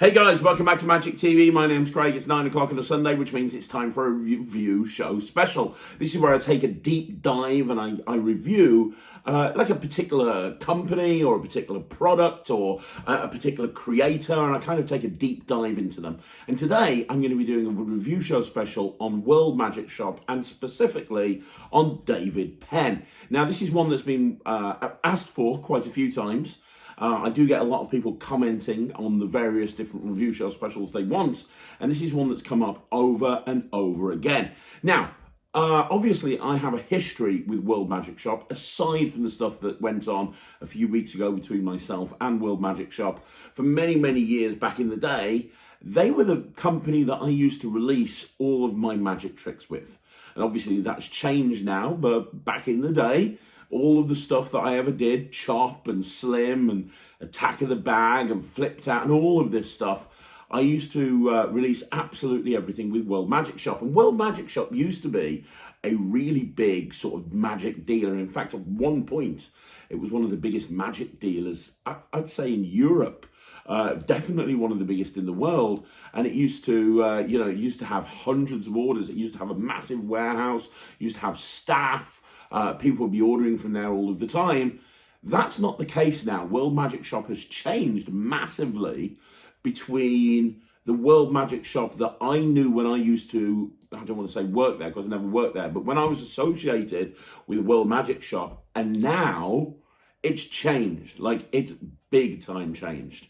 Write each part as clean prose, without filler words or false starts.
Hey guys, welcome back to Magic TV. My name's Craig. It's 9 o'clock on a Sunday, which means it's time for a review show special. This is where I take a deep dive and I review like a particular company or a particular product or a particular creator, and I kind of take a deep dive into them. And today I'm going to be doing a review show special on World Magic Shop and specifically on David Penn. Now this is one that's been asked for quite a few times. I do get a lot of people commenting on the various different review show specials they want, and this is one that's come up over and over again. Now, obviously, I have a history with World Magic Shop, aside from the stuff that went on a few weeks ago between myself and World Magic Shop. For many, many years back in the day, they were the company that I used to release all of my magic tricks with. And obviously, that's changed now, but back in the day, all of the stuff that I ever did, Chop and Slim and Attack of the Bag and Flipped Out and all of this stuff, I used to release absolutely everything with World Magic Shop. And World Magic Shop used to be a really big sort of magic dealer. In fact, at one point, it was one of the biggest magic dealers, I'd say, in Europe. Definitely one of the biggest in the world, and it used to, it used to have hundreds of orders. It used to have a massive warehouse. It used to have staff. People would be ordering from there all of the time. That's not the case now. World Magic Shop has changed massively between the World Magic Shop that I knew when I used to, I don't want to say work there because I never worked there, but when I was associated with World Magic Shop, and now it's changed. Like, it's big time changed.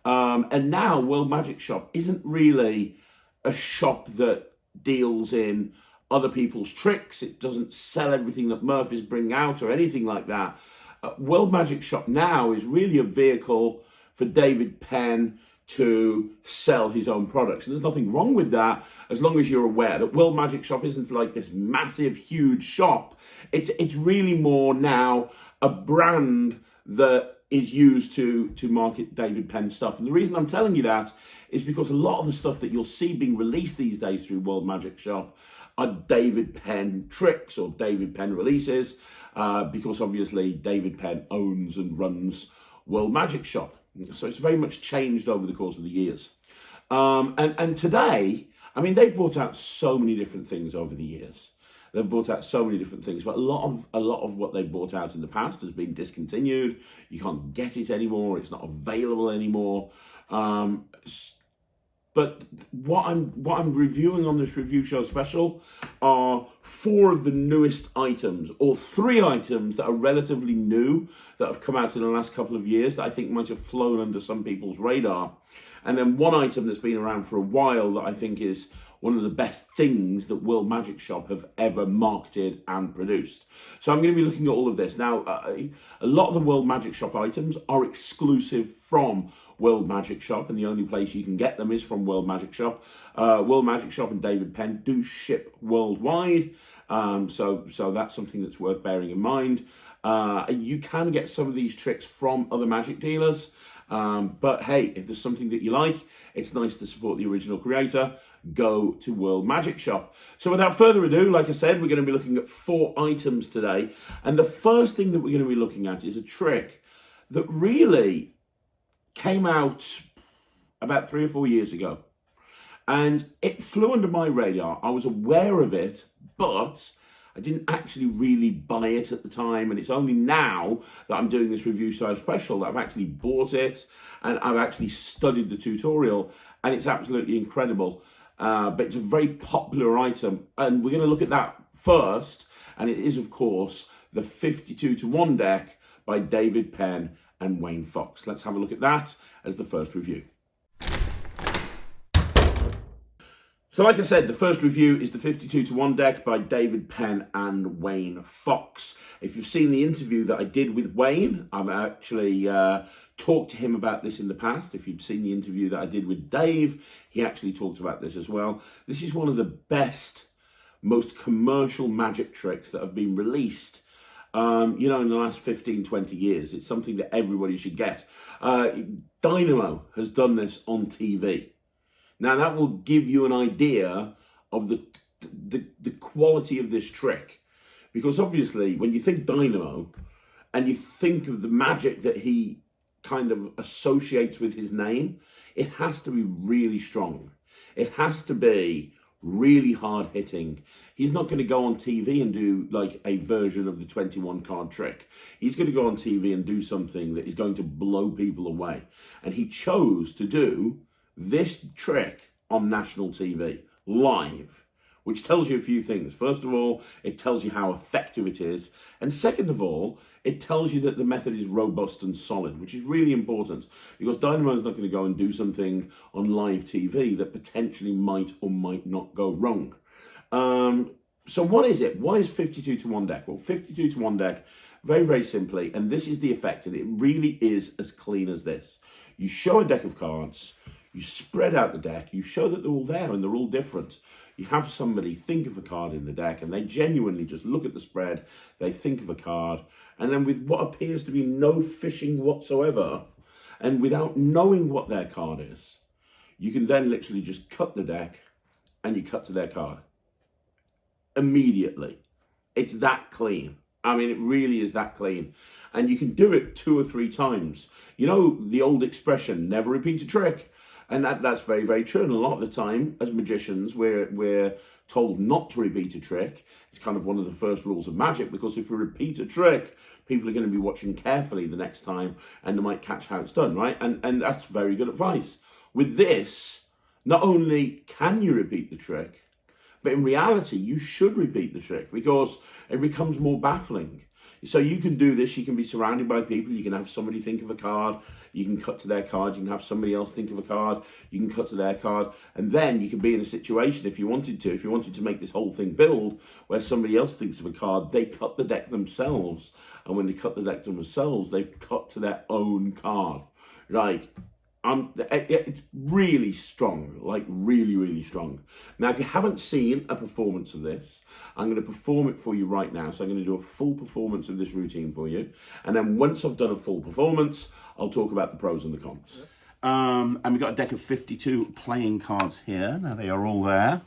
And now World Magic Shop isn't really a shop that deals in other people's tricks. It doesn't sell everything that Murphy's bring out or anything like that. World Magic Shop now is really a vehicle for David Penn to sell his own products. And there's nothing wrong with that, as long as you're aware that World Magic Shop isn't like this massive, huge shop. It's really more now a brand that is used to market David Penn stuff. And the reason I'm telling you that is because a lot of the stuff that you'll see being released these days through World Magic Shop are David Penn tricks or David Penn releases, because obviously David Penn owns and runs World Magic Shop. So it's very much changed over the course of the years. And today, I mean, they've brought out so many different things over the years. They've brought out so many different things, but a lot of what they brought out in the past has been discontinued. You can't get it anymore. It's not available anymore. But what I'm reviewing on this review show special are 4 of the newest items, or 3 items that are relatively new that have come out in the last couple of years that I think might have flown under some people's radar. And then 1 item that's been around for a while that I think is one of the best things that World Magic Shop have ever marketed and produced. So I'm going to be looking at all of this. Now, a lot of the World Magic Shop items are exclusive from World Magic Shop, and the only place you can get them is from World Magic Shop. World Magic Shop and David Penn do ship worldwide, so that's something that's worth bearing in mind. You can get some of these tricks from other magic dealers, but hey, if there's something that you like, it's nice to support the original creator. Go to World Magic Shop. So without further ado, like I said, we're going to be looking at 4 items today. And the first thing that we're going to be looking at is a trick that really came out about 3 or 4 years ago. And it flew under my radar. I was aware of it, but I didn't actually really buy it at the time. And it's only now that I'm doing this review show special that I've actually bought it and I've actually studied the tutorial. And it's absolutely incredible. But it's a very popular item, and we're going to look at that first, and it is, of course, the 52-to-1 deck by David Penn and Wayne Fox. Let's have a look at that as the first review. So like I said, the first review is the 52-to-1 deck by David Penn and Wayne Fox. If you've seen the interview that I did with Wayne, I've actually talked to him about this in the past. If you've seen the interview that I did with Dave, he actually talked about this as well. This is one of the best, most commercial magic tricks that have been released in the last 15, 20 years. It's something that everybody should get. Dynamo has done this on TV. Now that will give you an idea of the quality of this trick, because obviously when you think Dynamo and you think of the magic that he kind of associates with his name, it has to be really strong. It has to be really hard hitting. He's not going to go on TV and do like a version of the 21 card trick. He's going to go on TV and do something that is going to blow people away. And he chose to do this trick on national TV, live, which tells you a few things. First of all, it tells you how effective it is. And second of all, it tells you that the method is robust and solid, which is really important, because Dynamo's not going to go and do something on live TV that potentially might or might not go wrong. So what is it? What is 52 to 1 deck? Well, 52 to 1 deck, very, very simply, and this is the effect, and it really is as clean as this. You show a deck of cards, you spread out the deck, you show that they're all there and they're all different. You have somebody think of a card in the deck and they genuinely just look at the spread, they think of a card, and then with what appears to be no fishing whatsoever, and without knowing what their card is, you can then literally just cut the deck and you cut to their card. Immediately. It's that clean. I mean, it really is that clean. And you can do it 2 or 3 times. You know, the old expression, never repeat a trick. And that's very, very true. And a lot of the time, as magicians, we're told not to repeat a trick. It's kind of one of the first rules of magic, because if you repeat a trick, people are going to be watching carefully the next time and they might catch how it's done, right? And that's very good advice. With this, not only can you repeat the trick, but in reality, you should repeat the trick, because it becomes more baffling. So you can do this, you can be surrounded by people, you can have somebody think of a card, you can cut to their card, you can have somebody else think of a card, you can cut to their card, and then you can be in a situation, if you wanted to make this whole thing build, where somebody else thinks of a card, they cut the deck themselves, and when they cut the deck themselves, they've cut to their own card. Like, it's really strong, like really, really strong. Now, if you haven't seen a performance of this, I'm going to perform it for you right now. So I'm going to do a full performance of this routine for you. And then once I've done a full performance, I'll talk about the pros and the cons. And we've got a deck of 52 playing cards here. Now, they are all there.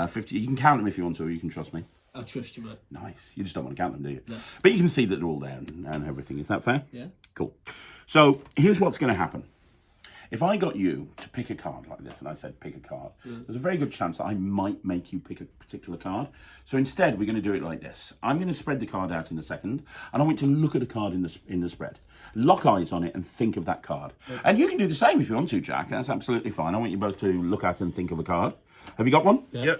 50. You can count them if you want to, or you can trust me. I trust you, mate. Nice. You just don't want to count them, do you? No. But you can see that they're all there and everything. Is that fair? Yeah. Cool. So here's what's going to happen. If I got you to pick a card like this, and I said pick a card, there's a very good chance that I might make you pick a particular card. So instead, we're going to do it like this. I'm going to spread the card out in a second, and I want you to look at a card in the spread. Lock eyes on it and think of that card. Okay. And you can do the same if you want to, Jack. That's absolutely fine. I want you both to look at and think of a card. Have you got one? Yeah.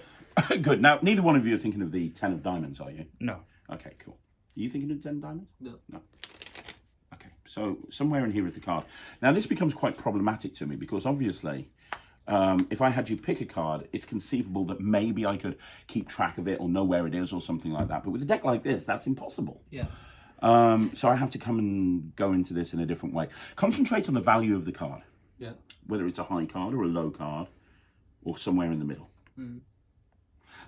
Yep. Good. Now, neither one of you are thinking of the 10 of diamonds, are you? No. Okay, cool. Are you thinking of 10 of diamonds? No. No. So somewhere in here is the card. Now, this becomes quite problematic to me, because obviously, if I had you pick a card, it's conceivable that maybe I could keep track of it or know where it is or something like that. But with a deck like this, that's impossible. Yeah. So I have to come and go into this in a different way. Concentrate on the value of the card. Yeah. Whether it's a high card or a low card or somewhere in the middle. Mm.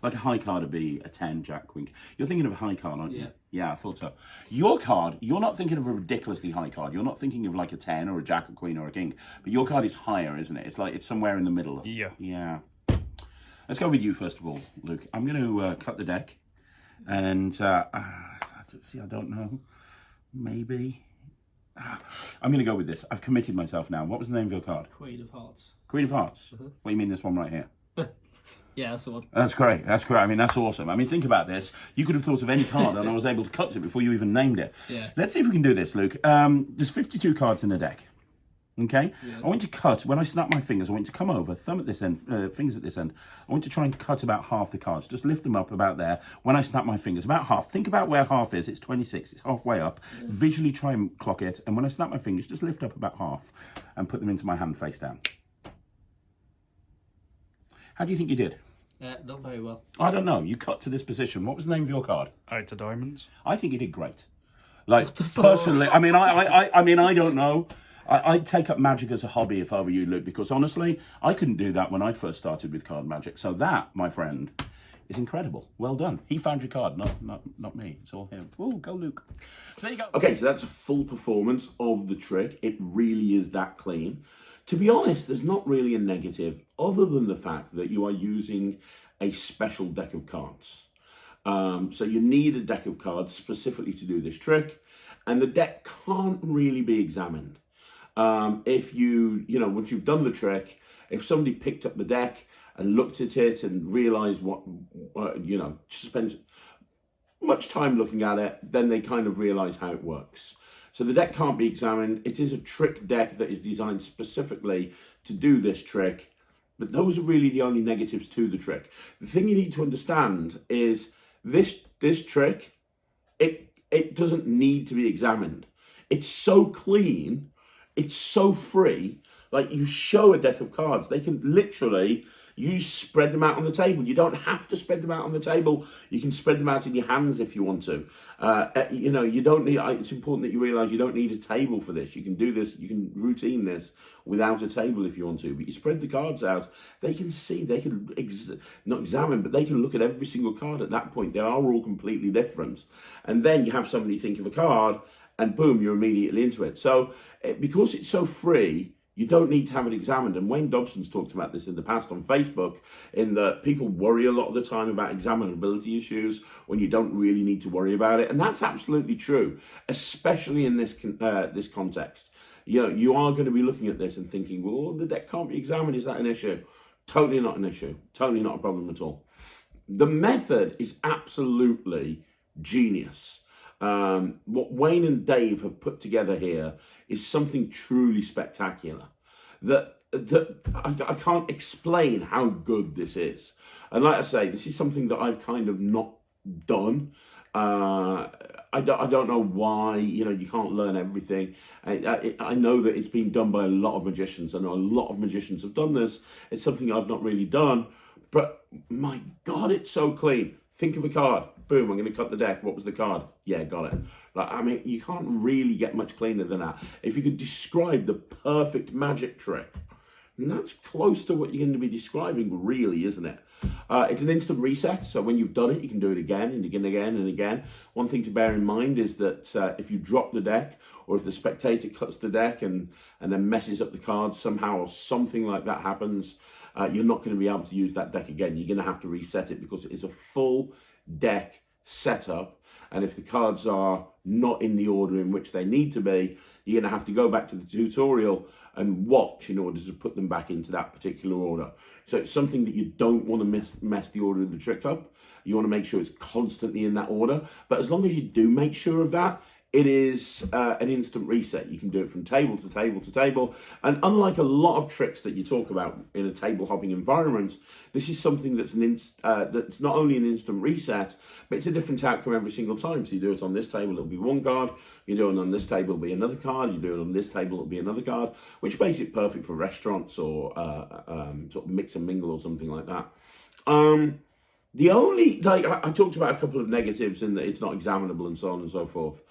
Like a high card would be a 10, Jack, Queen. You're thinking of a high card, aren't you? Yeah. Yeah, I thought so. Your card, you're not thinking of a ridiculously high card. You're not thinking of like a 10 or a Jack, a Queen, or a King. But your card is higher, isn't it? It's like it's somewhere in the middle. Yeah. Yeah. Let's go with you first of all, Luke. I'm going to cut the deck. And, see, I don't know. Maybe. I'm going to go with this. I've committed myself now. What was the name of your card? Queen of Hearts. Queen of Hearts? What do you mean this one right here? Yeah, that's the one. That's great. That's great. I mean, that's awesome. I mean, think about this. You could have thought of any card and I was able to cut it before you even named it. Yeah. Let's see if we can do this, Luke. There's 52 cards in the deck. Okay? Yeah. I want to cut, when I snap my fingers, I want to come over, thumb at this end, fingers at this end. I want to try and cut about half the cards. Just lift them up about there. When I snap my fingers, about half. Think about where half is. It's 26. It's halfway up. Yeah. Visually try and clock it. And when I snap my fingers, just lift up about half and put them into my hand face down. How do you think you did? Not very well. I don't know. You cut to this position. What was the name of your card? Out of diamonds. I think you did great. Like, personally, I mean, I don't know. I'd take up magic as a hobby if I were you, Luke, because honestly, I couldn't do that when I first started with card magic. So that, my friend, is incredible. Well done. He found your card, not me. It's all him. Oh, go Luke. So there you go. Okay, so that's a full performance of the trick. It really is that clean. To be honest, there's not really a negative other than the fact that you are using a special deck of cards. So you need a deck of cards specifically to do this trick, and the deck can't really be examined. If once you've done the trick, if somebody picked up the deck and looked at it and realised spent much time looking at it, then they kind of realise how it works. So the deck can't be examined. It is a trick deck that is designed specifically to do this trick, but those are really the only negatives to the trick. The thing you need to understand is this trick, it doesn't need to be examined. It's so clean, it's so free. Like, you show a deck of cards, they can literally, you spread them out on the table. You don't have to spread them out on the table. You can spread them out in your hands if you want to. You don't need, it's important that you realise you don't need a table for this. You can do this, you can routine this without a table if you want to. But you spread the cards out, they can see, they can not examine, but they can look at every single card at that point. They are all completely different. And then you have somebody think of a card, and boom, you're immediately into it. So because it's so free, you don't need to have it examined. And Wayne Dobson's talked about this in the past on Facebook, in that people worry a lot of the time about examinability issues when you don't really need to worry about it. And that's absolutely true, especially in this context. You are going to be looking at this and thinking, well, the deck can't be examined. Is that an issue? Totally not an issue. Totally not a problem at all. The method is absolutely genius. What Wayne and Dave have put together here is something truly spectacular that I can't explain how good this is. And like I say, this is something that I've kind of not done. I don't know why, you can't learn everything. I know that it's been done by a lot of magicians. I know a lot of magicians have done this. It's something I've not really done, but my God, it's so clean. Think of a card. Boom, I'm going to cut the deck. What was the card? Yeah, got it. You can't really get much cleaner than that. If you could describe the perfect magic trick, and that's close to what you're going to be describing, really, isn't it? It's an instant reset, so when you've done it, you can do it again and again and again. One thing to bear in mind is that if you drop the deck, or if the spectator cuts the deck and then messes up the cards somehow, or something like that happens, you're not going to be able to use that deck again. You're going to have to reset it because it is a full deck setup. And if the cards are not in the order in which they need to be, you're going to have to go back to the tutorial and watch in order to put them back into that particular order. So it's something that you don't want to mess the order of the trick up. You want to make sure it's constantly in that order. But as long as you do make sure of that, it is an instant reset. You can do it from table to table to table. And unlike a lot of tricks that you talk about in a table hopping environment, this is something that's that's not only an instant reset, but it's a different outcome every single time. So you do it on this table, it'll be one card. You do it on this table, it'll be another card. You do it on this table, it'll be another card, which makes it perfect for restaurants or sort of mix and mingle or something like that. The only, I talked about a couple of negatives in that it's not examinable and so on and so forth.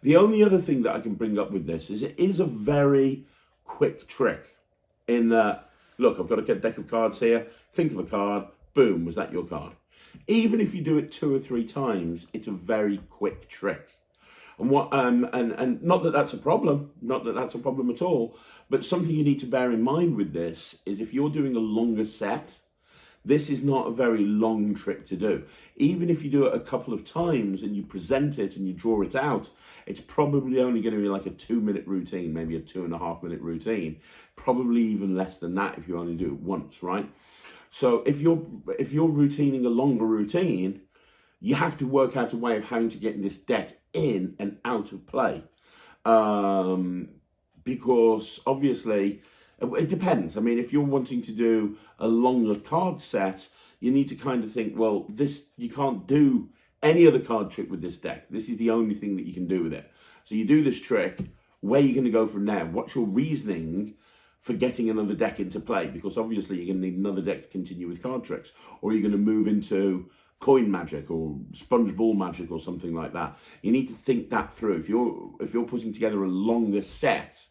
The only other thing that I can bring up with this is it is a very quick trick in that, look, I've got a deck of cards here, think of a card, boom, was that your card? Even if you do it 2 or 3 times, it's a very quick trick. And and not that that's a problem, not that that's a problem at all, but something you need to bear in mind with this is if you're doing a longer set, this is not a very long trick to do. Even if you do it a couple of times and you present it and you draw it out, it's probably only going to be like a 2-minute routine, maybe a 2.5-minute routine, probably even less than that if you only do it once, right? So if you're routining a longer routine, you have to work out a way of having to get this deck in and out of play. Because obviously, it depends. I mean, if you're wanting to do a longer card set, you need to kind of think, well, you can't do any other card trick with this deck. This is the only thing that you can do with it. So you do this trick, where are you going to go from there? What's your reasoning for getting another deck into play? Because obviously you're going to need another deck to continue with card tricks. Or you're going to move into coin magic or sponge ball magic or something like that. You need to think that through. If you're putting together a longer set,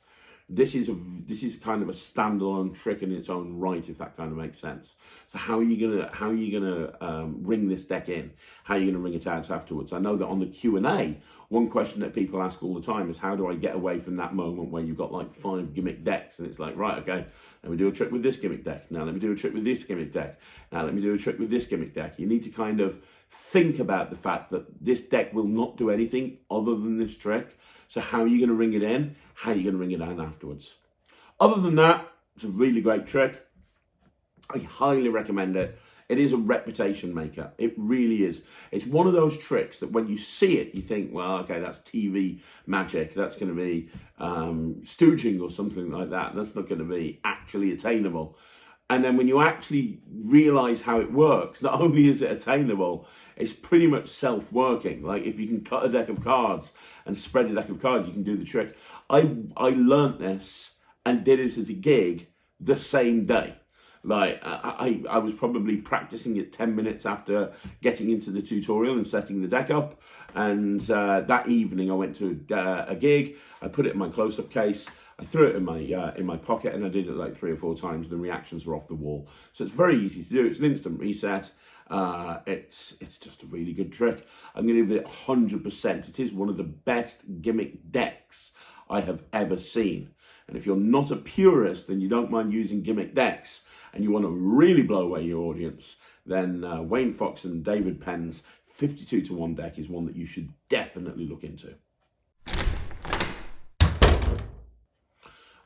this is kind of a standalone trick in its own right, if that kind of makes sense. So how are you gonna ring this deck in? How are you gonna ring it out afterwards? I know that on the Q&A, one question that people ask all the time is, how do I get away from that moment where you've got like 5 gimmick decks and it's like, right, okay, let me do a trick with this gimmick deck. Now let me do a trick with this gimmick deck. Now let me do a trick with this gimmick deck. You need to kind of think about the fact that this deck will not do anything other than this trick. So how are you going to ring it in? How are you going to ring it down afterwards? Other than that, it's a really great trick. I highly recommend it. It is a reputation maker. It really is. It's one of those tricks that when you see it, you think, well, okay, that's TV magic. That's going to be stooging or something like that. That's not going to be actually attainable. And then when you actually realize how it works, not only is it attainable, it's pretty much self-working. Like if you can cut a deck of cards and spread a deck of cards, you can do the trick. I learnt this and did it as a gig the same day. Like I was probably practicing it 10 minutes after getting into the tutorial and setting the deck up. And that evening I went to a gig. I put it in my close-up case. I threw it in my pocket, and I did it like 3 or 4 times. The reactions were off the wall. So it's very easy to do. It's an instant reset. It's just a really good trick. I'm going to give it 100%. It is one of the best gimmick decks I have ever seen. And if you're not a purist and you don't mind using gimmick decks and you want to really blow away your audience, then Wayne Fox and David Penn's 52-to-1 deck is one that you should definitely look into.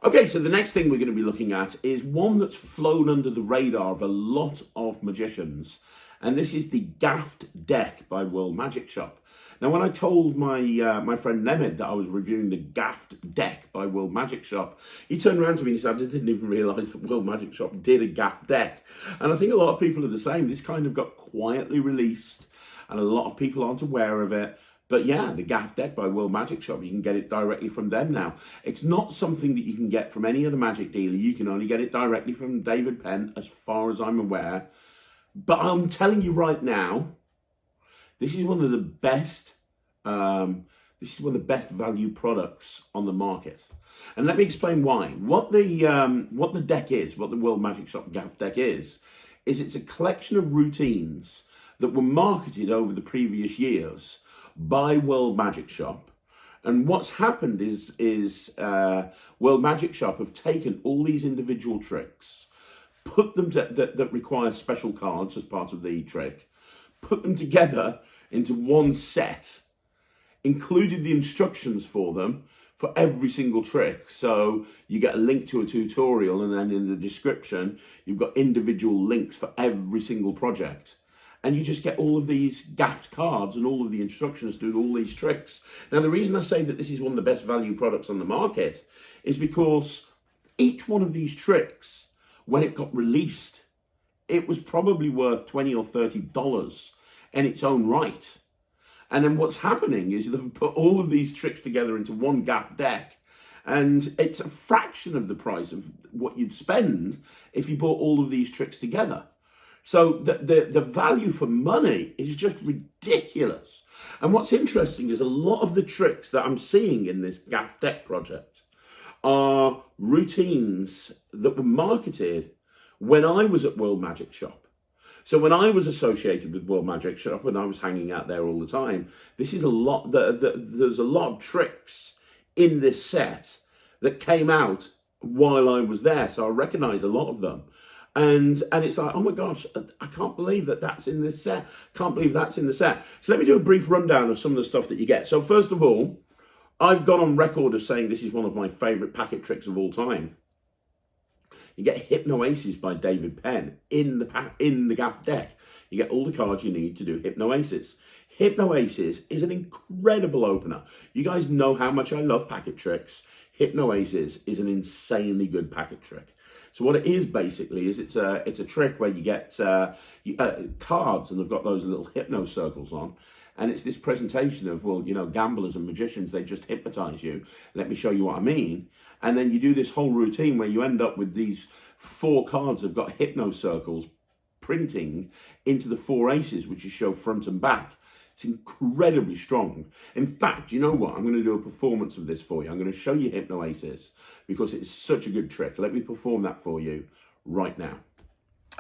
Okay, so the next thing we're going to be looking at is one that's flown under the radar of a lot of magicians, and this is the Gaffed deck by World Magic Shop. Now, when I told my friend Nemed that I was reviewing the Gaffed deck by World Magic Shop, he turned around to me and said, I didn't even realise that World Magic Shop did a Gaffed deck. And I think a lot of people are the same. This kind of got quietly released, and a lot of people aren't aware of it. But yeah, the Gaffed deck by World Magic Shop, you can get it directly from them now. It's not something that you can get from any other magic dealer. You can only get it directly from David Penn, as far as I'm aware. But I'm telling you right now, this is one of the best. This is one of the best value products on the market, and let me explain why. What the deck is, what the World Magic Shop Gaffed deck is it's a collection of routines that were marketed over the previous years by World Magic Shop. And what's happened is World Magic Shop have taken all these individual tricks, put them that require special cards as part of the trick, put them together into one set, included the instructions for them for every single trick. So you get a link to a tutorial, and then in the description, you've got individual links for every single project. And you just get all of these Gaffed cards and all of the instructions to do all these tricks. Now, the reason I say that this is one of the best value products on the market is because each one of these tricks, when it got released, it was probably worth $20 or $30 in its own right. And then what's happening is they've put all of these tricks together into one Gaffed deck, and it's a fraction of the price of what you'd spend if you bought all of these tricks together. So the value for money is just ridiculous. And what's interesting is a lot of the tricks that I'm seeing in this Gaffed deck project are routines that were marketed when I was at World Magic Shop. So when I was associated with World Magic Shop, when I was hanging out there all the time, this is a lot. There's a lot of tricks in this set that came out while I was there, so I recognise a lot of them. And it's like, oh my gosh, I can't believe that that's in this set. Can't believe that's in the set. So let me do a brief rundown of some of the stuff that you get. So first of all, I've gone on record as saying this is one of my favourite packet tricks of all time. You get Hypno Aces by David Penn in the Gaffed deck. You get all the cards you need to do Hypno Aces. Hypno Aces is an incredible opener. You guys know how much I love packet tricks. Hypno Aces is an insanely good packet trick. So what it is basically is it's a trick where you get cards, and they've got those little hypno circles on, and it's this presentation of, well, you know, gamblers and magicians, they just hypnotize you. Let me show you what I mean. And then you do this whole routine where you end up with these 4 cards that have got hypno circles printing into the 4 aces, which you show front and back. It's incredibly strong. In fact, you know what? I'm going to do a performance of this for you. I'm going to show you Hypno Aces because it's such a good trick. Let me perform that for you right now.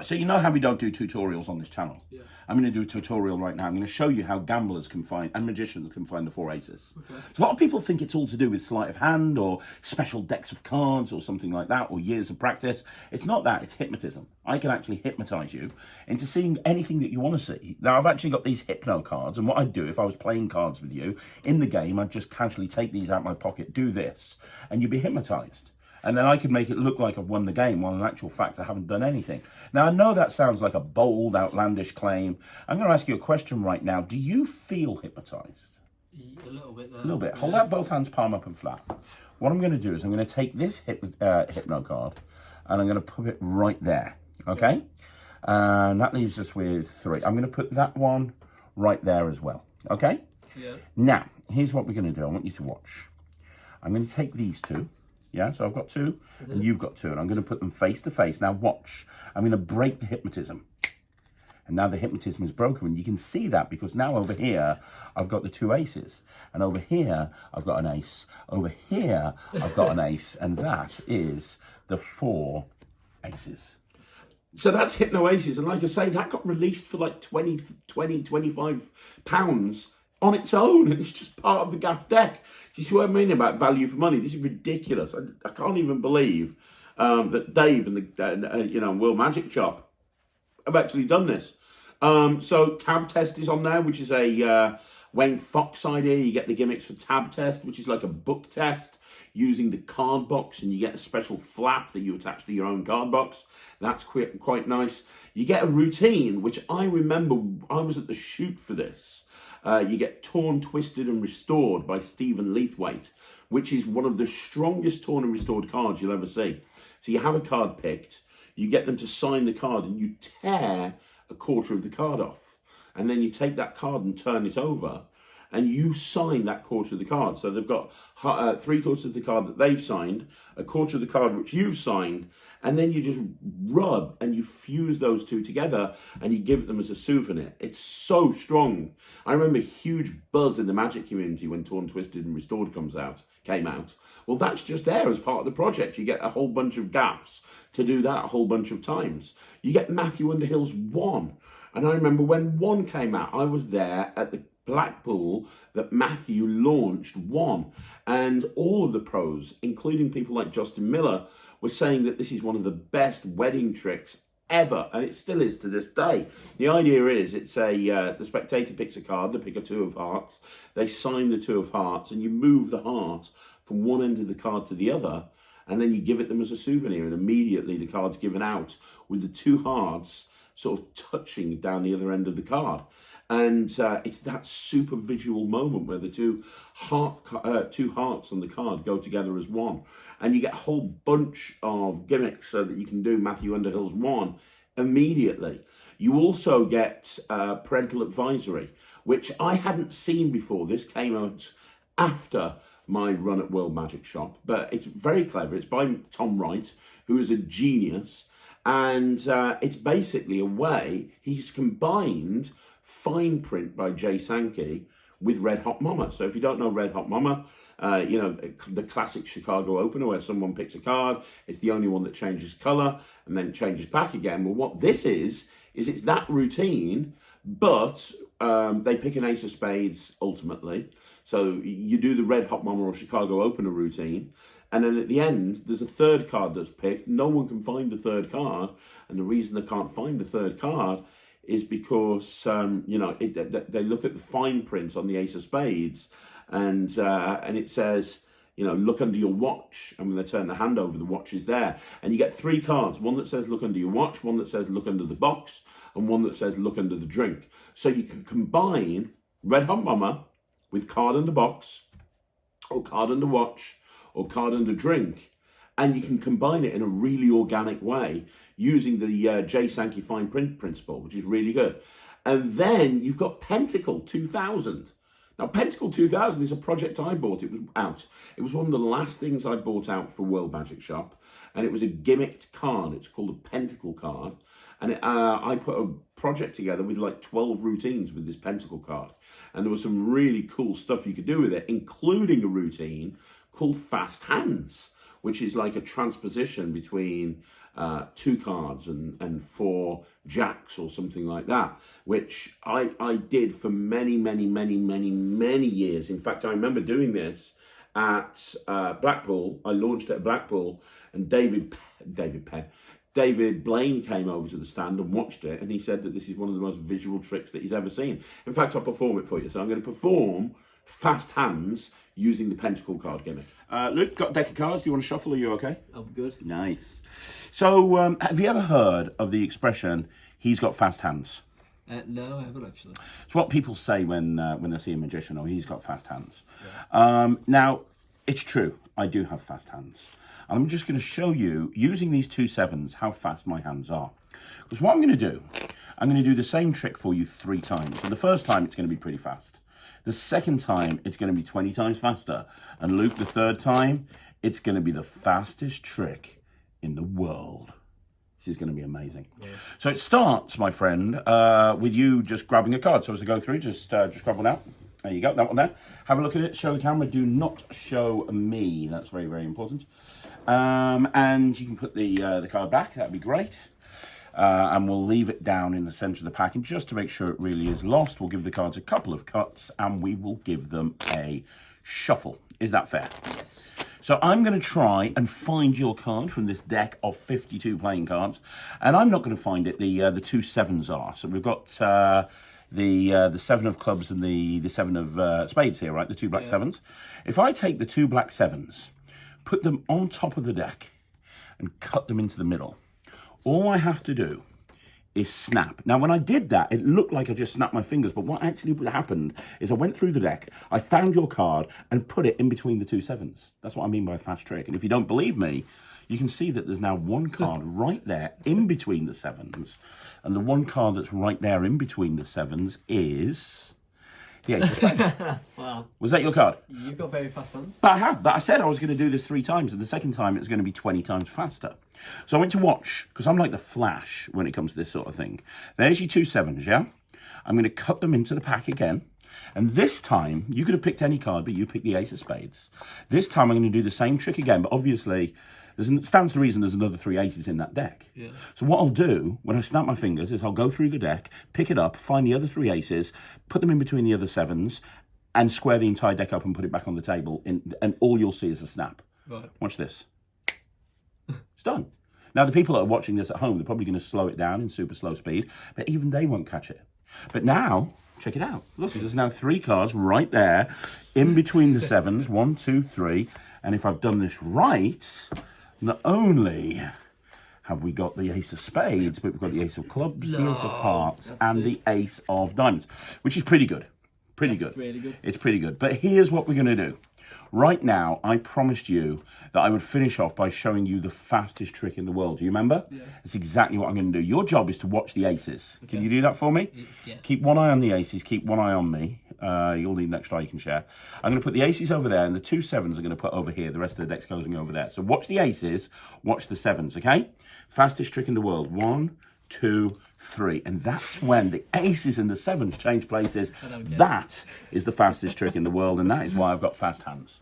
So you know how we don't do tutorials on this channel? Yeah. I'm going to do a tutorial right now. I'm going to show you how gamblers can find, and magicians can find the 4 aces. Okay. So a lot of people think it's all to do with sleight of hand or special decks of cards or something like that, or years of practice. It's not that, it's hypnotism. I can actually hypnotize you into seeing anything that you want to see. Now, I've actually got these hypno cards, and what I'd do if I was playing cards with you in the game, I'd just casually take these out of my pocket, do this, and you'd be hypnotized. And then I could make it look like I've won the game, while in actual fact I haven't done anything. Now, I know that sounds like a bold, outlandish claim. I'm going to ask you a question right now. Do you feel hypnotized? A little bit there. A little bit. Hold out both hands, palm up and flat. What I'm going to do is I'm going to take this hypno card and I'm going to put it right there. Okay? And that leaves us with 3. I'm going to put that one right there as well. Okay? Yeah. Now, here's what we're going to do. I want you to watch. I'm going to take these 2. Yeah, so I've got 2 and you've got 2, and I'm going to put them face to face. Now watch, I'm going to break the hypnotism. And now the hypnotism is broken, and you can see that because now over here, I've got the 2 aces. And over here, I've got an ace. Over here, I've got an ace. And that is the 4 aces. So that's Hypno Aces. And like I say, that got released for like 25 pounds on its own, and it's just part of the Gaffed deck. Do you see what I mean about value for money? This is ridiculous. I can't even believe that Dave and the World Magic Shop have actually done this. So Tab Test is on there, which is a Wayne Fox idea. You get the gimmicks for Tab Test, which is like a book test using the card box, and you get a special flap that you attach to your own card box. That's quite nice. You get a routine, which I remember I was at the shoot for this. You get Torn, Twisted and Restored by Stephen Leithwaite, which is one of the strongest Torn and Restored cards you'll ever see. So you have a card picked, you get them to sign the card, and you tear a quarter of the card off. And then you take that card and turn it over, and you sign that quarter of the card. So they've got 3/4 of the card that they've signed, a quarter of the card which you've signed, and then you just rub and you fuse those 2 together and you give it them as a souvenir. It's so strong. I remember huge buzz in the Magic community when Torn, Twisted and Restored came out. Well, that's just there as part of the project. You get a whole bunch of gaffs to do that a whole bunch of times. You get Matthew Underhill's 1. And I remember when 1 came out, I was there at the Blackpool that Matthew launched 1, and all of the pros, including people like Justin Miller, were saying that this is one of the best wedding tricks ever, and it still is to this day. The idea is it's the spectator picks a card, they pick a 2 of hearts, they sign the 2 of hearts, and you move the heart from one end of the card to the other, and then you give it them as a souvenir, and immediately the card's given out with the 2 hearts sort of touching down the other end of the card. And it's that super visual moment where the 2 hearts on the card go together as one. And you get a whole bunch of gimmicks so that you can do Matthew Underhill's 1 immediately. You also get Parental Advisory, which I hadn't seen before. This came out after my run at World Magic Shop, but it's very clever. It's by Tom Wright, who is a genius. And it's basically a way he's combined Fine Print by Jay Sankey with Red Hot Mama. So if you don't know Red Hot Mama, the classic Chicago opener where someone picks a card, it's the only one that changes colour and then changes back again. Well, what this is it's that routine, but they pick an ace of spades ultimately. So you do the Red Hot Mama or Chicago opener routine, and then at the end, there's a 3rd card that's picked. No one can find the 3rd card, and the reason they can't find the 3rd card is because they look at the fine print on the ace of spades, and it says, look under your watch, and when they turn the hand over, the watch is there, and you get 3 cards: one that says look under your watch, one that says look under the box, and one that says look under the drink. So you can combine Red Hot Mama with card under box, or card under watch, or card under drink, and you can combine it in a really organic way using the Jay Sankey fine print principle, which is really good. And then you've got Pentacle 2000. Now, Pentacle 2000 is a project I bought. It was one of the last things I bought out for World Magic Shop, and it was a gimmicked card. It's called a Pentacle card, and I put a project together with like 12 routines with this Pentacle card, and there was some really cool stuff you could do with it, including a routine called Fast Hands, which is like a transposition between 2 cards and 4 jacks or something like that, which I did for many, many, many, many, many years. In fact, I remember doing this at Blackpool. I launched it at Blackpool, and David Blaine came over to the stand and watched it, and he said that this is one of the most visual tricks that he's ever seen. In fact, I'll perform it for you. So I'm going to perform fast hands using the pentacle card gimmick. Luke, got a deck of cards. Do you want to shuffle? Are you okay? I'm good. Nice. So, have you ever heard of the expression, he's got fast hands? No, I haven't actually. It's what people say when they see a magician, or he's got fast hands. Yeah. Now, it's true. I do have fast hands. I'm just going to show you, using these 2 sevens, how fast my hands are. Because what I'm going to do, I'm going to do the same trick for you 3 times. And the first time, it's going to be pretty fast. The second time, it's going to be 20 times faster. And Luke, the third time, it's going to be the fastest trick in the world. This is going to be amazing. Yeah. So it starts, my friend, with you just grabbing a card. So as I go through, just grab one out. There you go, that one there. Have a look at it, show the camera. Do not show me. That's very, very important. And you can put the card back. That'd be great. And we'll leave it down in the center of the pack. And just to make sure it really is lost, we'll give the cards a couple of cuts and we will give them a shuffle. Is that fair? Yes. So I'm going to try and find your card from this deck of 52 playing cards. And I'm not going to find it. The 2 sevens are. So we've got the 7 of clubs and the 7 of spades here, right? The 2 black sevens. If I take the 2 black sevens, put them on top of the deck and cut them into the middle, all I have to do is snap. Now, when I did that, it looked like I just snapped my fingers, but what actually happened is I went through the deck, I found your card, and put it in between the 2 sevens. That's what I mean by a fast trick. And if you don't believe me, you can see that there's now one card right there in between the sevens, and the one card that's right there in between the sevens is the 8 of spades. Wow. Was that your card? You've got very fast hands. But I have. But I said I was going to do this 3 times, and the second time it was going to be 20 times faster. So I went to watch, because I'm like the Flash when it comes to this sort of thing. There's your 2 sevens, yeah? I'm going to cut them into the pack again. And this time, you could have picked any card, but you picked the ace of spades. This time I'm going to do the same trick again, but obviously it stands to reason there's another 3 aces in that deck. Yeah. So what I'll do, when I snap my fingers, is I'll go through the deck, pick it up, find the other 3 aces, put them in between the other sevens, and square the entire deck up and put it back on the table, and all you'll see is a snap. Right. Watch this. It's done. Now, the people that are watching this at home, they're probably going to slow it down in super slow speed, but even they won't catch it. But now, check it out. Look, there's now 3 cards right there in between the sevens. 1, 2, 3. And if I've done this right, not only have we got the ace of spades, but we've got the ace of clubs, the ace of hearts, and the ace of diamonds, which is pretty good. Pretty good. Really good. It's pretty good. But here's what we're going to do. Right now, I promised you that I would finish off by showing you the fastest trick in the world. Do you remember? Yeah. That's exactly what I'm going to do. Your job is to watch the aces. Okay. Can you do that for me? Yeah. Keep one eye on the aces. Keep one eye on me. You'll need an extra eye you can share. I'm going to put the aces over there, and the 2 sevens are going to put over here. The rest of the deck's going over there. So watch the aces. Watch the sevens, okay? Fastest trick in the world. 1, 2, 3. And that's when the aces and the sevens change places. That is the fastest trick in the world, and that is why I've got fast hands.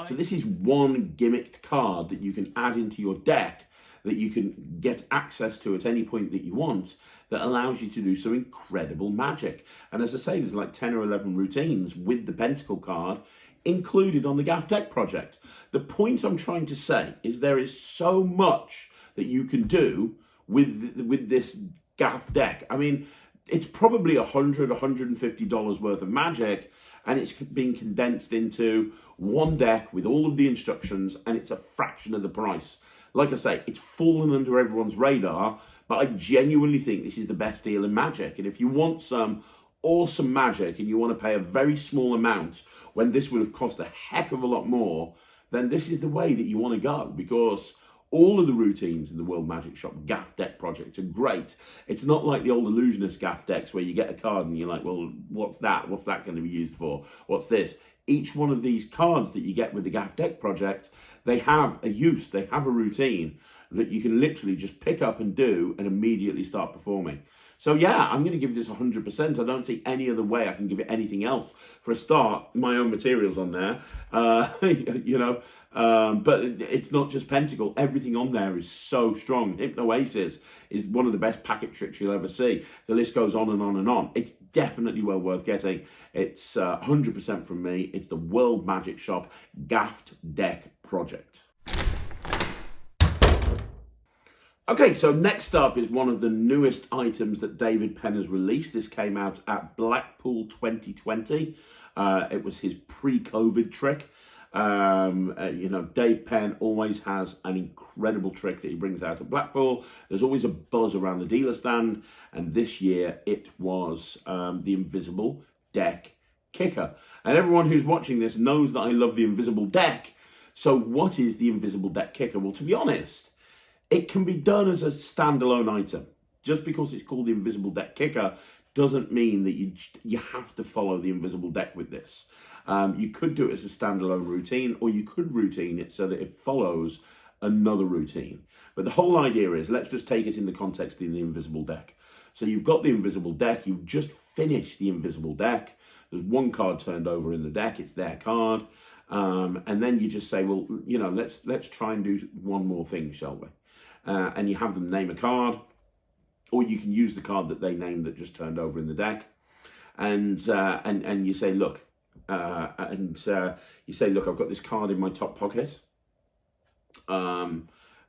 So this is one gimmicked card that you can add into your deck that you can get access to at any point that you want, that allows you to do some incredible magic. And as I say, there's like 10 or 11 routines with the pentacle card included on the Gaffed deck project. The point I'm trying to say is there is so much that you can do with this Gaffed deck. I mean, it's probably $100, $150 worth of magic, and it's being condensed into one deck with all of the instructions, and it's a fraction of the price. Like I say, it's fallen under everyone's radar, but I genuinely think this is the best deal in Magic. And if you want some awesome magic and you want to pay a very small amount when this would have cost a heck of a lot more, then this is the way that you want to go, because all of the routines in the World Magic Shop Gaffed deck project are great. It's not like the old Illusionist Gaffed decks where you get a card and you're like, well, what's that? What's that going to be used for? What's this? Each one of these cards that you get with the Gaffed deck project, they have a use, they have a routine that you can literally just pick up and do and immediately start performing. So yeah, I'm going to give this 100%. I don't see any other way I can give it anything else. For a start, my own materials on there, but it's not just Pentacle. Everything on there is so strong. Hypnoasis is one of the best packet tricks you'll ever see. The list goes on and on and on. It's definitely well worth getting. It's 100% from me. It's the World Magic Shop Gaffed Deck Project. Okay, so next up is one of the newest items that David Penn has released. This came out at Blackpool 2020. It was his pre-COVID trick. Dave Penn always has an incredible trick that he brings out at Blackpool. There's always a buzz around the dealer stand, and this year it was the Invisible Deck Kicker. And everyone who's watching this knows that I love the Invisible Deck. So what is the Invisible Deck Kicker? Well, to be honest, it can be done as a standalone item. Just because it's called the Invisible Deck Kicker doesn't mean that you have to follow the Invisible Deck with this. You could do it as a standalone routine, or you could routine it so that it follows another routine. But the whole idea is, let's just take it in the context of the Invisible Deck. So you've got the Invisible Deck, you've just finished the Invisible Deck. There's one card turned over in the deck, it's their card. And then you just say, well, let's try and do one more thing, shall we? And you have them name a card, or you can use the card that they named that just turned over in the deck, and you say, look, I've got this card in my top pocket.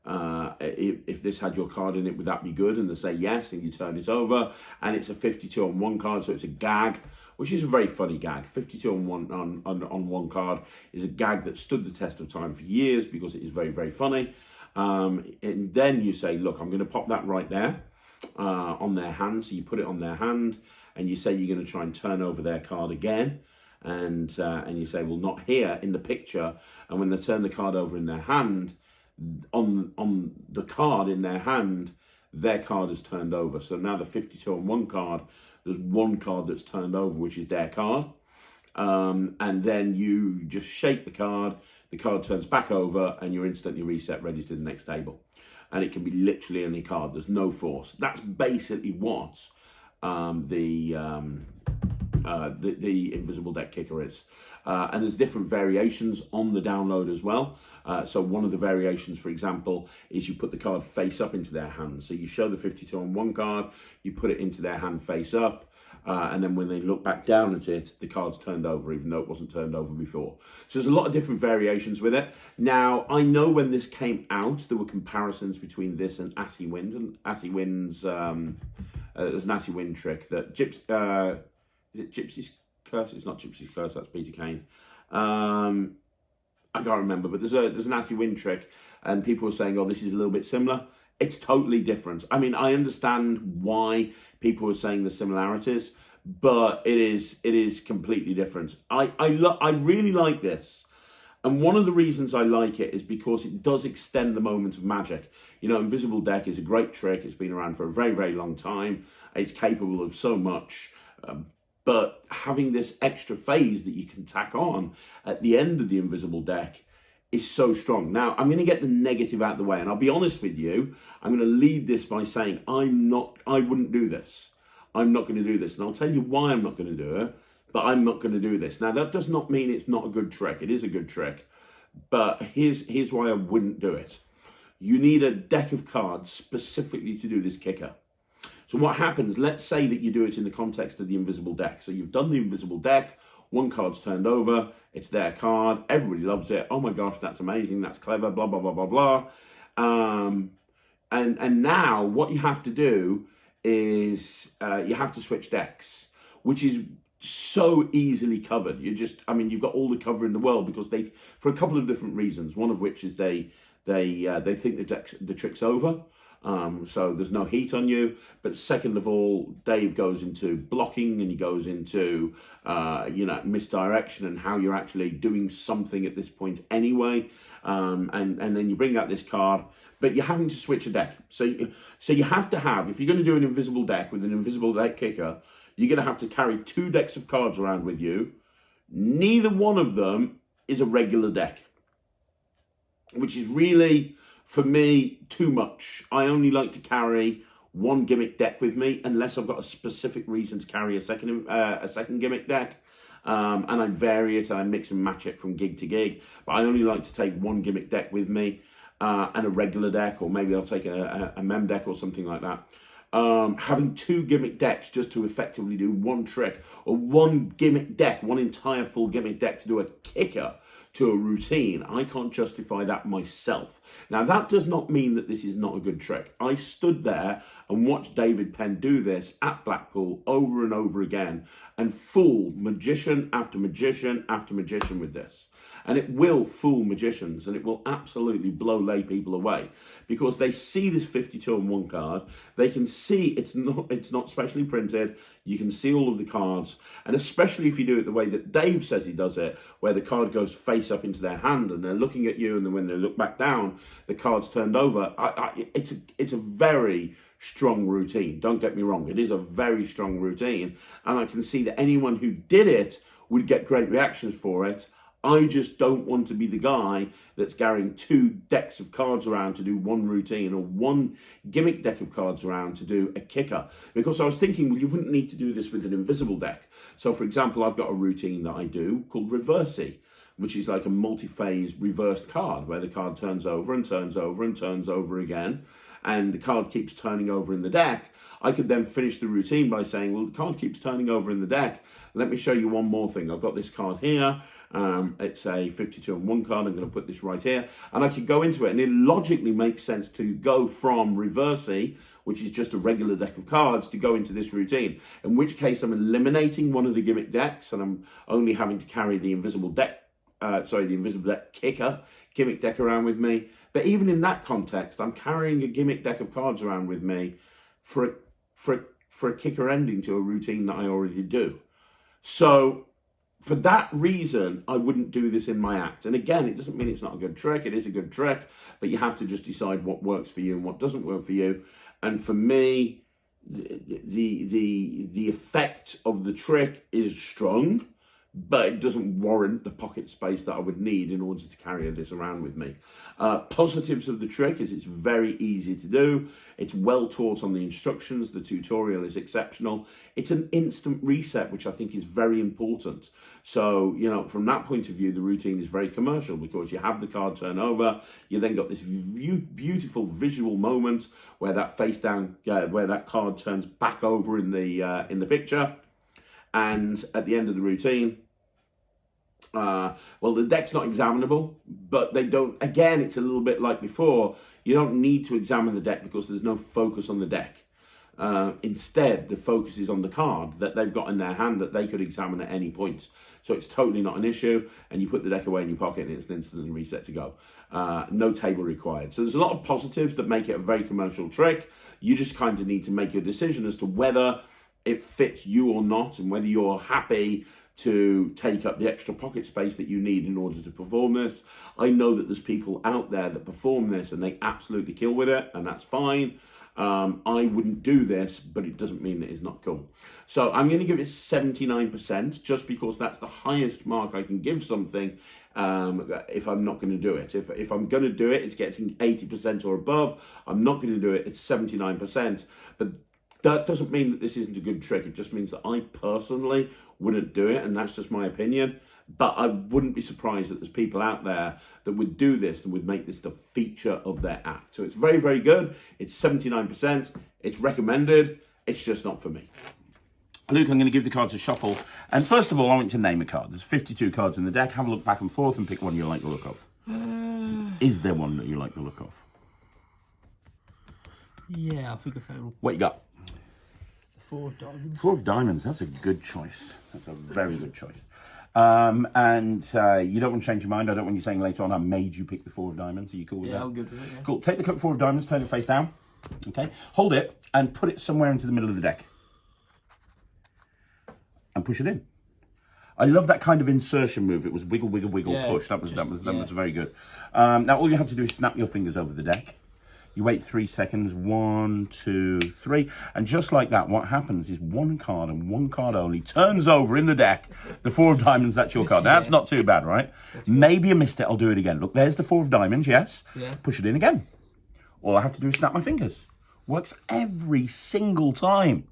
If this had your card in it, would that be good? And they say yes, and you turn it over, and it's a 52 on one card, so it's a gag, which is a very funny gag. 52 on one card is a gag that stood the test of time for years because it is very, very funny. And then you say, look, I'm going to pop that right there on their hand. So you put it on their hand, and you say you're going to try and turn over their card again. And you say, well, not here in the picture. And when they turn the card over in their hand, on the card in their hand, their card is turned over. So now the 52 on one card, there's one card that's turned over, which is their card. And then you just shake the card turns back over, and you're instantly reset, ready to the next table. And it can be literally any card. There's no force. That's basically what the Invisible Deck Kicker is. And there's different variations on the download as well. So one of the variations, for example, is you put the card face up into their hand. So you show the 52 on one card, you put it into their hand face up, and then when they look back down at it, the card's turned over, even though it wasn't turned over before. So there's a lot of different variations with it. Now, I know when this came out, there were comparisons between this and Assy Wind. And Assy Wind's, there's an Assy Wind trick that is it Gypsy's Curse? It's not Gypsy's Curse, that's Peter Kane. I can't remember, but there's an Assy Wind trick, and people were saying, oh, this is a little bit similar. It's totally different. I mean, I understand why people are saying the similarities, but it is completely different. I really like this. And one of the reasons I like it is because it does extend the moment of magic. Invisible Deck is a great trick. It's been around for a very, very long time. It's capable of so much. But having this extra phase that you can tack on at the end of the Invisible Deck is so strong. Now, I'm going to get the negative out of the way, and I'll be honest with you. I'm going to lead this by saying I wouldn't do this. I'm not going to do this. And I'll tell you why I'm not going to do it, but I'm not going to do this. Now, that does not mean it's not a good trick. It is a good trick. But here's why I wouldn't do it. You need a deck of cards specifically to do this kicker. So what happens, let's say that you do it in the context of the Invisible Deck. So you've done the Invisible Deck, one card's turned over, it's their card, everybody loves it. Oh my gosh, that's amazing, that's clever, blah, blah, blah, blah, blah. And now what you have to do is you have to switch decks, which is so easily covered. You've got all the cover in the world because for a couple of different reasons. One of which is they think the trick's over. So there's no heat on you. But second of all, Dave goes into blocking, and he goes into misdirection and how you're actually doing something at this point anyway. And then you bring out this card, but you're having to switch a deck. So you have to have, if you're going to do an Invisible Deck with an Invisible Deck Kicker, you're going to have to carry 2 decks of cards around with you. Neither one of them is a regular deck, which is really, for me, too much. I only like to carry one gimmick deck with me unless I've got a specific reason to carry a second gimmick deck. And I vary it and I mix and match it from gig to gig. But I only like to take one gimmick deck with me and a regular deck, or maybe I'll take a mem deck or something like that. Having two gimmick decks just to effectively do one trick, or one gimmick deck, one entire full gimmick deck to do a kicker to a routine, I can't justify that myself. Now, that does not mean that this is not a good trick. I stood there and watched David Penn do this at Blackpool over and over again and fool magician after magician after magician with this. And it will fool magicians, and it will absolutely blow lay people away, because they see this 52 on 1 card. They can see it's not specially printed. You can see all of the cards, and especially if you do it the way that Dave says he does it, where the card goes face up into their hand and they're looking at you, and then when they look back down, the card's turned over. It's a very strong routine. Don't get me wrong. It is a very strong routine, and I can see that anyone who did it would get great reactions for it. I just don't want to be the guy that's carrying 2 decks of cards around to do one routine, or one gimmick deck of cards around to do a kicker. Because I was thinking, well, you wouldn't need to do this with an invisible deck. So, for example, I've got a routine that I do called Reversey, which is like a multi-phase reversed card, where the card turns over and turns over and turns over again, and the card keeps turning over in the deck. I could then finish the routine by saying, well, the card keeps turning over in the deck. Let me show you one more thing. I've got this card here. It's a 52 on 1 card. I'm going to put this right here. And I could go into it, and it logically makes sense to go from Reversey, which is just a regular deck of cards, to go into this routine. In which case, I'm eliminating one of the gimmick decks, and I'm only having to carry the invisible deck, the invisible deck gimmick deck around with me. But even in that context, I'm carrying a gimmick deck of cards around with me for a kicker ending to a routine that I already do. So for that reason, I wouldn't do this in my act. And again, it doesn't mean it's not a good trick. It is a good trick, but you have to just decide what works for you and what doesn't work for you. And for me, the effect of the trick is strong, but it doesn't warrant the pocket space that I would need in order to carry this around with me. Positives of the trick is it's very easy to do. It's well taught on the instructions. The tutorial is exceptional. It's an instant reset, which I think is very important. So, from that point of view, the routine is very commercial, because you have the card turn over. You then got this beautiful visual moment where that where that card turns back over in the picture. And at the end of the routine, the deck's not examinable, but they don't, again, it's a little bit like before, you don't need to examine the deck because there's no focus on the deck. Instead, the focus is on the card that they've got in their hand that they could examine at any point. So it's totally not an issue, and you put the deck away in your pocket and it's an instantly reset to go. No table required. So there's a lot of positives that make it a very commercial trick. You just kind of need to make your decision as to whether it fits you or not, and whether you're happy to take up the extra pocket space that you need in order to perform this. I know that there's people out there that perform this and they absolutely kill with it, and that's fine. I wouldn't do this, but it doesn't mean that it's not cool. So I'm going to give it 79%, just because that's the highest mark I can give something if I'm not going to do it. If I'm going to do it, it's getting 80% or above. I'm not going to do it, it's 79%. But that doesn't mean that this isn't a good trick. It just means that I personally wouldn't do it, and that's just my opinion. But I wouldn't be surprised that there's people out there that would do this and would make this the feature of their act. So it's very, very good. It's 79%. It's recommended. It's just not for me. Luke, I'm going to give the cards a shuffle. And first of all, I want you to name a card. There's 52 cards in the deck. Have a look back and forth and pick one you like the look of. Is there one that you like the look of? Yeah, I think I found What you got? the 4 of diamonds. 4 of diamonds. That's a good choice. That's a very good choice. And you don't want to change your mind. I don't want you saying later on I made you pick the 4 of diamonds. Are you cool with that? Yeah, I'm good with it, yeah. Cool. Take the 4 of diamonds, turn it face down. Okay. Hold it and put it somewhere into the middle of the deck. And push it in. I love that kind of insertion move. It was wiggle, wiggle, wiggle, Yeah, push. That was very good. Now all you have to do is snap your fingers over the deck. You wait 3 seconds, 1, 2, 3. And just like that, what happens is one card and one card only turns over in the deck. The 4 of diamonds, that's your card. Now, that's not too bad, right? Maybe you missed it, I'll do it again. Look, there's the 4 of diamonds, yes? Yeah. Push it in again. All I have to do is snap my fingers. Works every single time.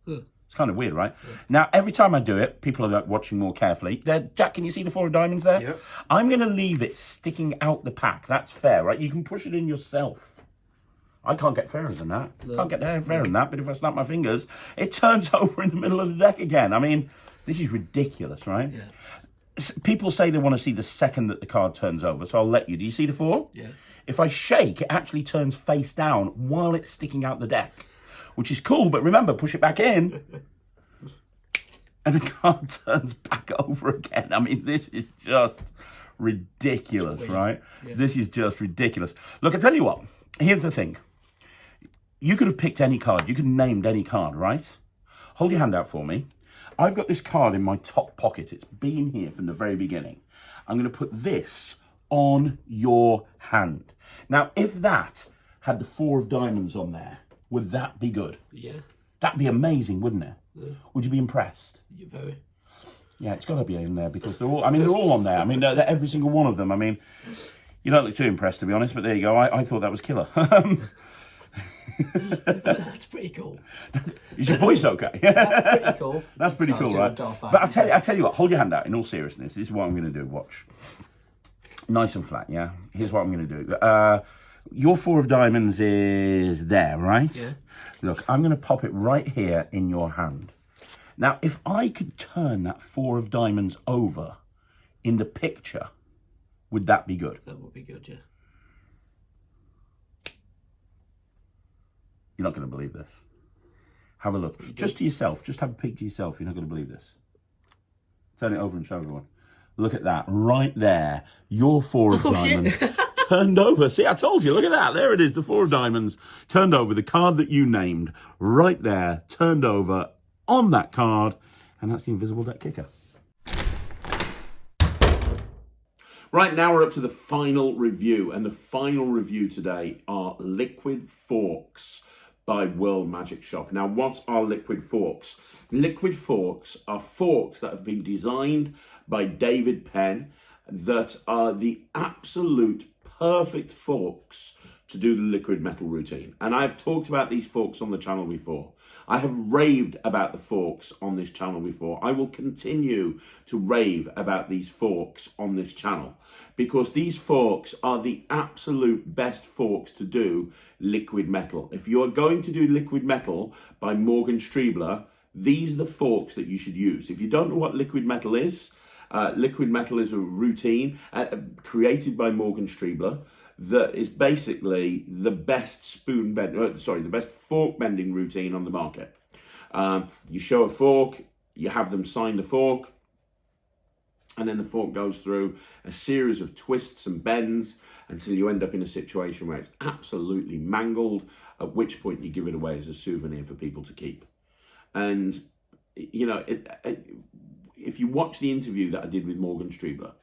Huh. It's kind of weird, right? Yeah. Now, every time I do it, people are like watching more carefully. Jack, can you see the 4 of diamonds there? Yep. I'm going to leave it sticking out the pack. That's fair, right? You can push it in yourself. I can't get fairer than that. No. Can't get fairer than that, but if I snap my fingers, it turns over in the middle of the deck again. I mean, this is ridiculous, right? Yeah. People say they want to see the second that the card turns over, so I'll let you. Do you see the 4? Yeah. If I shake, it actually turns face down while it's sticking out the deck, which is cool, but remember, push it back in, and the card turns back over again. I mean, this is just ridiculous, right? Yeah. This is just ridiculous. Look, I tell you what, here's the thing. You could have picked any card. You could have named any card, right? Hold your hand out for me. I've got this card in my top pocket. It's been here from the very beginning. I'm going to put this on your hand. Now, if that had the 4 of diamonds on there, would that be good? Yeah. That'd be amazing, wouldn't it? Yeah. Would you be impressed? You're very. Yeah, it's got to be in there because they're all on there. I mean, they're every single one of them. I mean, you don't look too impressed, to be honest, but there you go. I thought that was killer. That's pretty cool. Is your voice okay? That's pretty cool. That's pretty cool, right? But I tell you what, hold your hand out. In all seriousness, this is what I'm going to do. Watch. Nice and flat, yeah? Here's what I'm going to do. Your 4 of diamonds is there, right? Yeah. Look, I'm going to pop it right here in your hand. Now, if I could turn that 4 of diamonds over in the picture, would that be good? That would be good, yeah. You're not going to believe this. Have a look. Just to yourself. Just have a peek to yourself. You're not going to believe this. Turn it over and show everyone. Look at that. Right there. Your 4 of diamonds. Turned over. See, I told you. Look at that. There it is. The 4 of diamonds. Turned over. The card that you named. Right there. Turned over on that card. And that's the invisible deck kicker. Right, now we're up to the final review. And the final review today are Liquid Forks by World Magic Shop. Now, what are liquid forks? Liquid forks are forks that have been designed by David Penn that are the absolute perfect forks to do the liquid metal routine. And I've talked about these forks on the channel before. I have raved about the forks on this channel before. I will continue to rave about these forks on this channel because these forks are the absolute best forks to do liquid metal. If you are going to do liquid metal by Morgan Striebler, these are the forks that you should use. If you don't know what liquid metal is a routine created by Morgan Striebler that is basically the best the best fork bending routine on the market. You show a fork, you have them sign the fork, and then the fork goes through a series of twists and bends until you end up in a situation where it's absolutely mangled, at which point you give it away as a souvenir for people to keep. And, you know, if you watch the interview that I did with Morgan Striebler,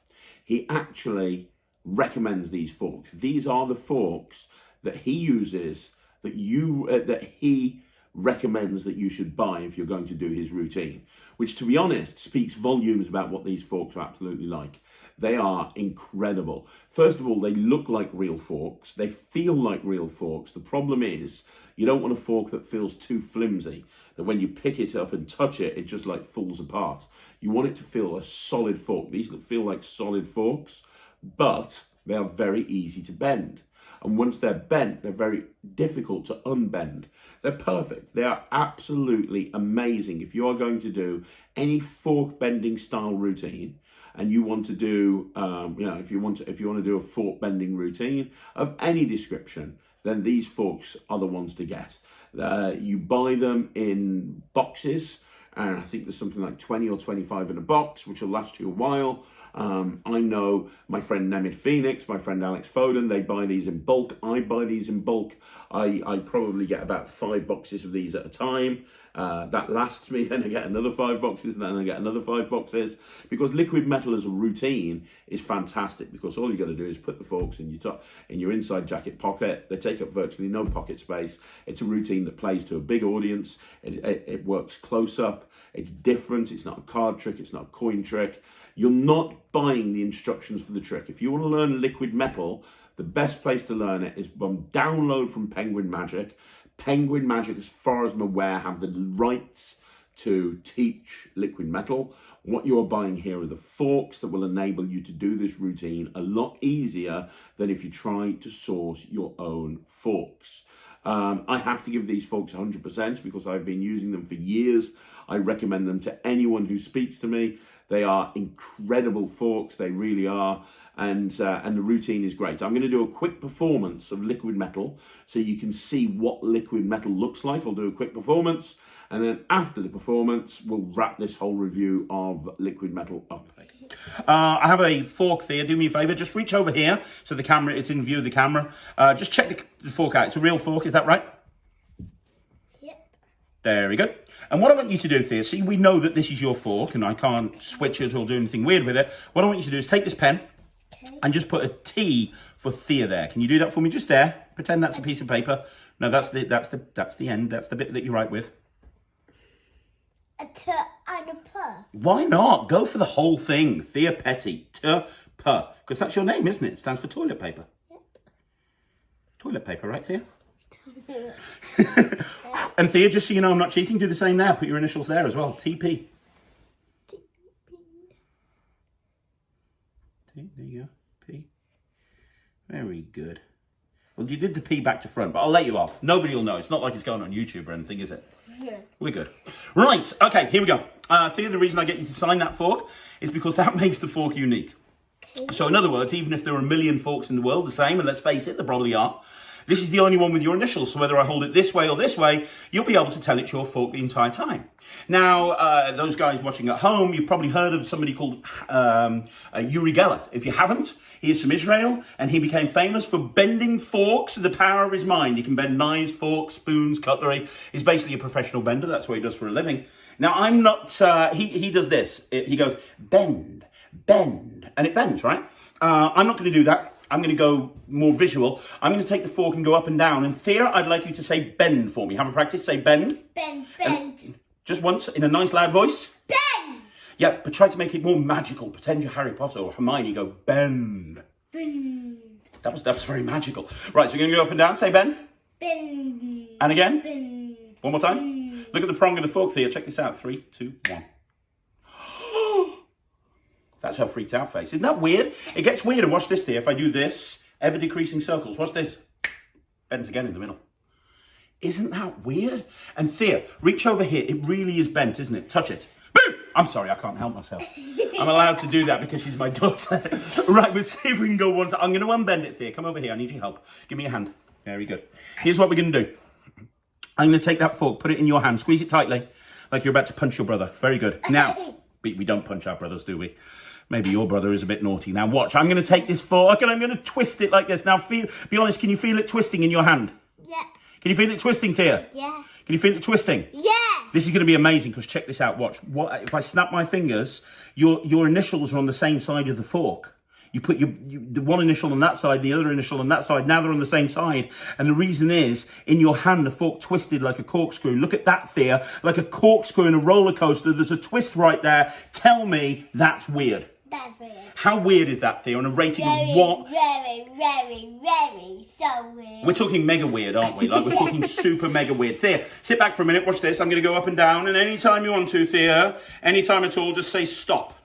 he actually recommends these forks. These are the forks that he uses, that he recommends that you should buy if you're going to do his routine, which, to be honest, speaks volumes about what these forks are absolutely like. They are incredible. First of all, they look like real forks. They feel like real forks. The problem is you don't want a fork that feels too flimsy, that when you pick it up and touch it, it just like falls apart. You want it to feel a solid fork. These feel like solid forks, but they are very easy to bend. And once they're bent, they're very difficult to unbend. They're perfect. They are absolutely amazing. If you are going to do any fork bending style routine, and you want to do, if you want to do a fork bending routine of any description, then these forks are the ones to get. You buy them in boxes, and I think there's something like 20 or 25 in a box, which will last you a while. I know my friend Nemeth Phoenix, my friend Alex Foden, they buy these in bulk. I buy these in bulk. I probably get about 5 boxes of these at a time. That lasts me, then I get another 5 boxes, and then I get another 5 boxes. Because liquid metal as a routine is fantastic, because all you got to do is put the forks in your inside jacket pocket. They take up virtually no pocket space. It's a routine that plays to a big audience. It works close up. It's different. It's not a card trick. It's not a coin trick. You're not buying the instructions for the trick. If you want to learn liquid metal, the best place to learn it is download from Penguin Magic. Penguin Magic, as far as I'm aware, have the rights to teach liquid metal. What you're buying here are the forks that will enable you to do this routine a lot easier than if you try to source your own forks. I have to give these forks 100% because I've been using them for years. I recommend them to anyone who speaks to me. They are incredible forks, they really are, and the routine is great. I'm going to do a quick performance of liquid metal so you can see what liquid metal looks like. I'll do a quick performance, and then after the performance, we'll wrap this whole review of liquid metal up. I have a fork there. Do me a favour, just reach over here so the camera, it's in view of the camera. Just check the fork out. It's a real fork, is that right? Yep. There we go. And what I want you to do, Thea, see, we know that this is your fork and I can't switch it or do anything weird with it. What I want you to do is take this pen and just put a T for Thea there. Can you do that for me? Just there. Pretend that's a piece of paper. No, that's the end. That's the bit that you write with. A T and a P. Why not? Go for the whole thing. Thea Petty. T-P. Because that's your name, isn't it? It stands for toilet paper. Yep. Toilet paper, right, Thea? And Thea, just so you know I'm not cheating, do the same there. Put your initials there as well. TP. T, there you go. P. Very good. Well, you did the P back to front, but I'll let you off. Nobody will know. It's not like it's going on YouTube or anything, is it? Yeah. We're good. Right, okay, here we go. Thea, the reason I get you to sign that fork is because that makes the fork unique. Okay. So in other words, even if there are a million forks in the world the same, and let's face it, there probably are, this is the only one with your initials. So whether I hold it this way or this way, you'll be able to tell it's your fork the entire time. Now, those guys watching at home, you've probably heard of somebody called Uri Geller. If you haven't, he is from Israel, and he became famous for bending forks with the power of his mind. He can bend knives, forks, spoons, cutlery. He's basically a professional bender. That's what he does for a living. Now, I'm not, he does this. He goes, bend, bend, and it bends, right? I'm not going to do that. I'm going to go more visual. I'm going to take the fork and go up and down. And Thea, I'd like you to say bend for me. Have a practice. Say bend. Bend, bend. And just once in a nice loud voice. Bend. Yeah, but try to make it more magical. Pretend you're Harry Potter or Hermione. Go bend. Bend. That was very magical. Right, so you're going to go up and down. Say bend. Bend. And again. Bend. One more time. Look at the prong of the fork, Thea. Check this out. 3, 2, 1. That's her freaked out face. Isn't that weird? It gets weirder. Watch this, Thea. If I do this, ever decreasing circles. Watch this. Bends again in the middle. Isn't that weird? And Thea, reach over here. It really is bent, isn't it? Touch it. Boom! I'm sorry, I can't help myself. I'm allowed to do that because she's my daughter. Right, let's see if we can go one time. I'm going to unbend it, Thea. Come over here. I need your help. Give me a hand. Very good. Here's what we're going to do. I'm going to take that fork, put it in your hand, squeeze it tightly, like you're about to punch your brother. Very good. Now, we don't punch our brothers, do we? Maybe your brother is a bit naughty. Now watch, I'm going to take this fork and I'm going to twist it like this. Now be honest, can you feel it twisting in your hand? Yeah. Can you feel it twisting, Thea? Yeah. Can you feel it twisting? Yeah. This is going to be amazing because check this out, watch. What if I snap my fingers, your initials are on the same side of the fork. You put the one initial on that side, the other initial on that side. Now they're on the same side. And the reason is, in your hand, the fork twisted like a corkscrew. Look at that, Thea. Like a corkscrew in a roller coaster. There's a twist right there. Tell me that's weird. That's weird. How weird is that, Thea? On a rating Very, of what? very so weird. We're talking mega weird, aren't we? Like, we're talking super mega weird. Thea, sit back for a minute. Watch this. I'm going to go up and down. And anytime you want to, Thea, anytime at all, just say stop.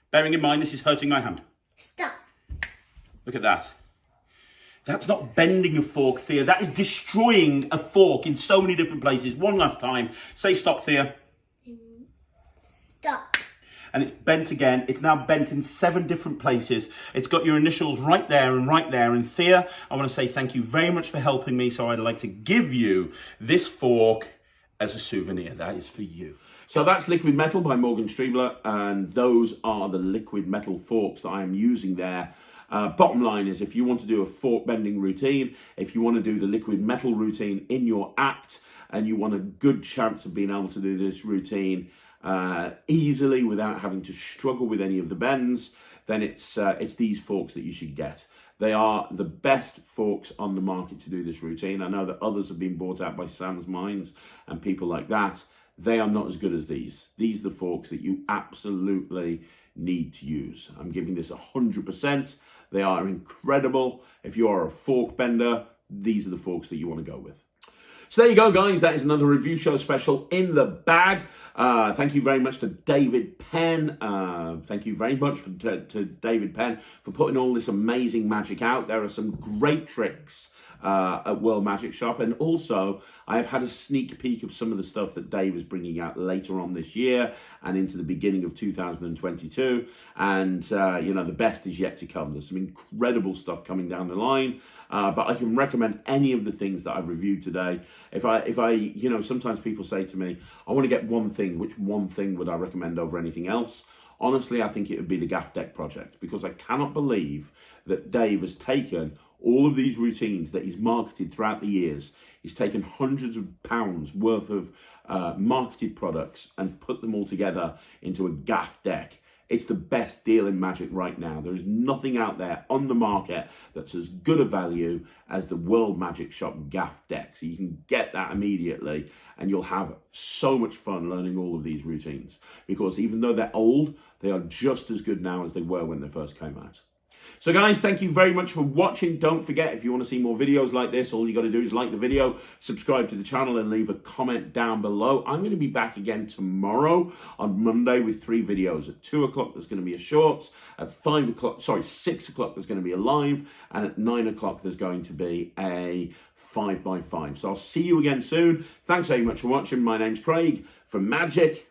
Bearing in mind, this is hurting my hand. Stop. Look at that. That's not bending a fork, Thea. That is destroying a fork in so many different places. One last time. Say stop, Thea. Stop. And it's bent again. It's now bent in 7 different places. It's got your initials right there and right there. And Thea, I want to say thank you very much for helping me. So I'd like to give you this fork as a souvenir. That is for you. So that's Liquid Metal by Morgan Striebler, and those are the liquid metal forks that I am using there. Bottom line is, if you want to do a fork bending routine, if you want to do the liquid metal routine in your act, and you want a good chance of being able to do this routine easily without having to struggle with any of the bends, then it's these forks that you should get. They are the best forks on the market to do this routine. I know that others have been bought out by Sam's Mines and people like that. They are not as good as these. These are the forks that you absolutely need to use. I'm giving this 100%. They are incredible. If you are a fork bender, these are the forks that you want to go with. So there you go, guys. That is another review show special in the bag. Thank you very much to David Penn. Thank you very much to David Penn for putting all this amazing magic out. There are some great tricks at World Magic Shop, and also I have had a sneak peek of some of the stuff that Dave is bringing out later on this year and into the beginning of 2022, and you know, the best is yet to come. There's some incredible stuff coming down the line, but I can recommend any of the things that I've reviewed today. If I you know, sometimes people say to me, I want to get one thing, which one thing would I recommend over anything else? Honestly, I think it would be the Gaffed deck project, because I cannot believe that Dave has taken all of these routines that he's marketed throughout the years. He's taken hundreds of pounds worth of marketed products and put them all together into a Gaffed deck. It's the best deal in Magic right now. There is nothing out there on the market that's as good a value as the World Magic Shop Gaffed deck. So you can get that immediately, and you'll have so much fun learning all of these routines, because even though they're old, they are just as good now as they were when they first came out. So guys, thank you very much for watching. Don't forget, if you want to see more videos like this, all you got to do is like the video, subscribe to the channel, and leave a comment down below. I'm going to be back again tomorrow on Monday with 3 videos. At 2 o'clock, there's going to be a shorts. At 6 o'clock, there's going to be a live. And at 9 o'clock, there's going to be a 5x5. So I'll see you again soon. Thanks very much for watching. My name's Craig from Magic.